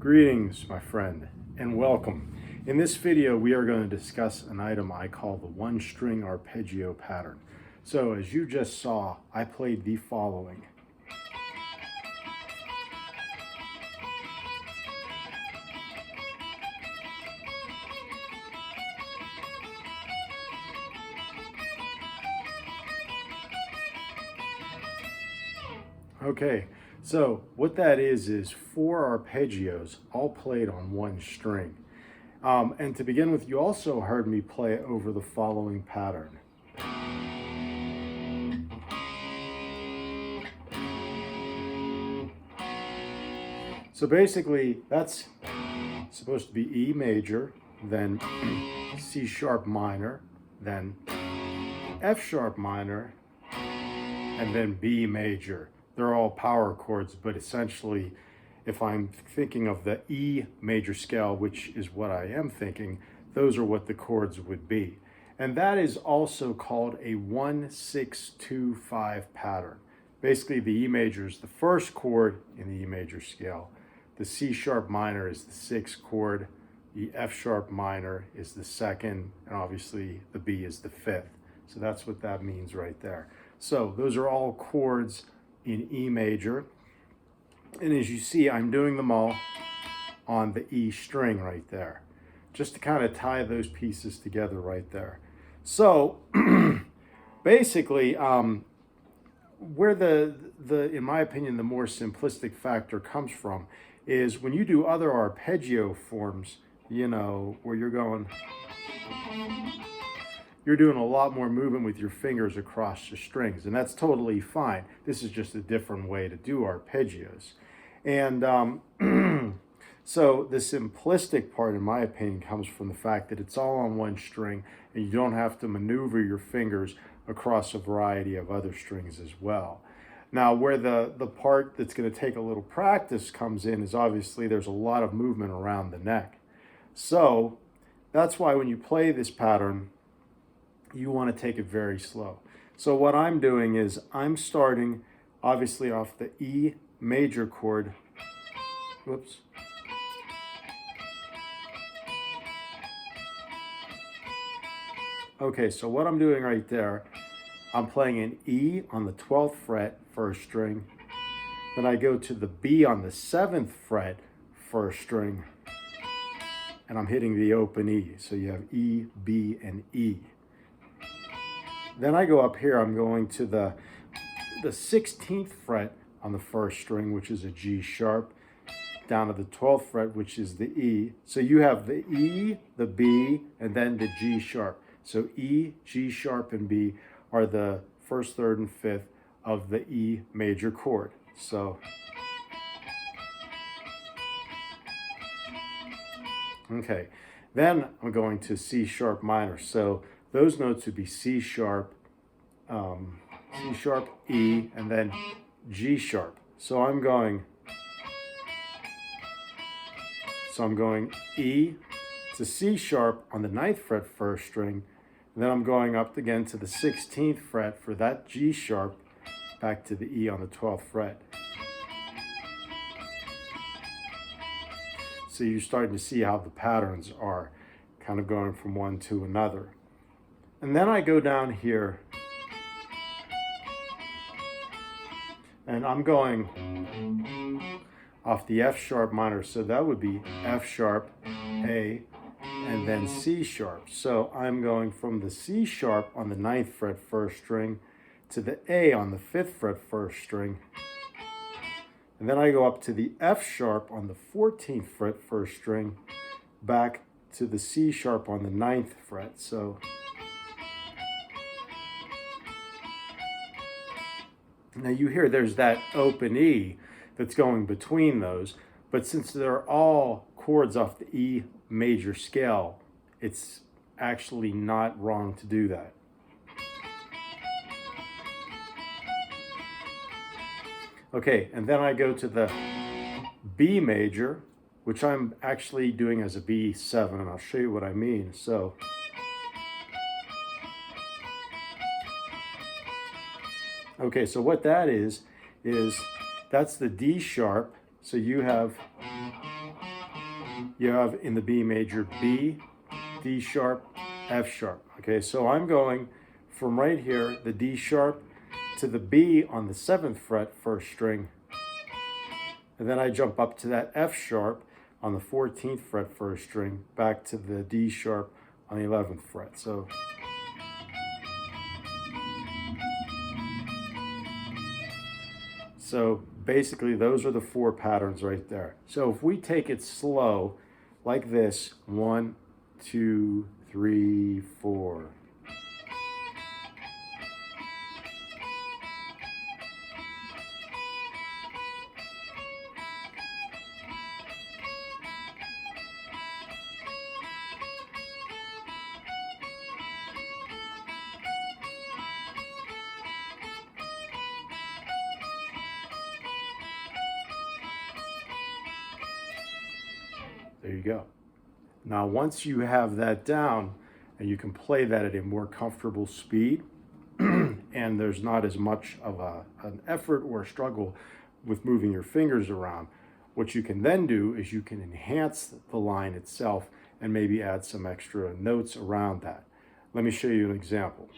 Greetings, my friend, and welcome. In this video, we are going to discuss an item I call the one-string arpeggio pattern. So, as you just saw, I played the following. Okay, so what that is 4 arpeggios all played on one string. And to begin with, you also heard me play over the following pattern. So basically, that's supposed to be E major, then C sharp minor, then F sharp minor, and then B major. They're all power chords, but essentially, if I'm thinking of the E major scale, which is what I am thinking, those are what the chords would be. And that is also called a 1-6-2-5 pattern. Basically, the E major is the first chord in the E major scale. The C sharp minor is the 6th chord. The F sharp minor is the 2nd, and obviously the B is the 5th. So that's what that means right there. So those are all chords in E major, and as you see, I'm doing them all on the E string right there, just to kind of tie those pieces together right there. So basically, where the in my opinion the more simplistic factor comes from is when you do other arpeggio forms, you know, where you're doing a lot more movement with your fingers across the strings, and that's totally fine. This is just a different way to do arpeggios. And so the simplistic part, in my opinion, comes from the fact that it's all on one string, and you don't have to maneuver your fingers across a variety of other strings as well. Now, where the part that's going to take a little practice comes in is obviously there's a lot of movement around the neck. So that's why when you play this pattern, you want to take it very slow. So what I'm doing is I'm starting obviously off the E major chord. Whoops. Okay, so what I'm doing right there, I'm playing an E on the 12th fret, first string. Then I go to the B on the 7th fret, first string. And I'm hitting the open E. So you have E, B, and E. Then I go up here, I'm going to the 16th fret on the first string, which is a G sharp, down to the 12th fret, which is the E. So you have the E, the B, and then the G sharp. So E, G sharp, and B are the 1st, 3rd, and 5th of the E major chord. So, okay. Then I'm going to C sharp minor. So those notes would be C sharp, E, and then G sharp. So I'm going E to C sharp on the 9th fret, first string, and then I'm going up again to the 16th fret for that G sharp, back to the E on the 12th fret. So you're starting to see how the patterns are kind of going from one to another. And then I go down here, and I'm going off the F sharp minor, so that would be F sharp, A, and then C sharp. So I'm going from the C sharp on the 9th fret, first string, to the A on the 5th fret, first string. And then I go up to the F sharp on the 14th fret, first string, back to the C sharp on the 9th fret. So now you hear there's that open E that's going between those, but since they're all chords off the E major scale, it's actually not wrong to do that. Okay, and then I go to the B major, which I'm actually doing as a B7, and I'll show you what I mean. So okay, so what that is that's the D sharp. So you have you have in the B major B, D sharp, F sharp. Okay, so I'm going from right here, the D sharp, to the B on the 7th fret, first string, and then I jump up to that F sharp on the 14th fret, first string, back to the D sharp on the 11th fret. So basically those are the 4 patterns right there. So if we take it slow, like this, 1, 2, 3, 4. There you go. Now, once you have that down and you can play that at a more comfortable speed, and there's not as much of an effort or a struggle with moving your fingers around, what you can then do is you can enhance the line itself and maybe add some extra notes around that. Let me show you an example.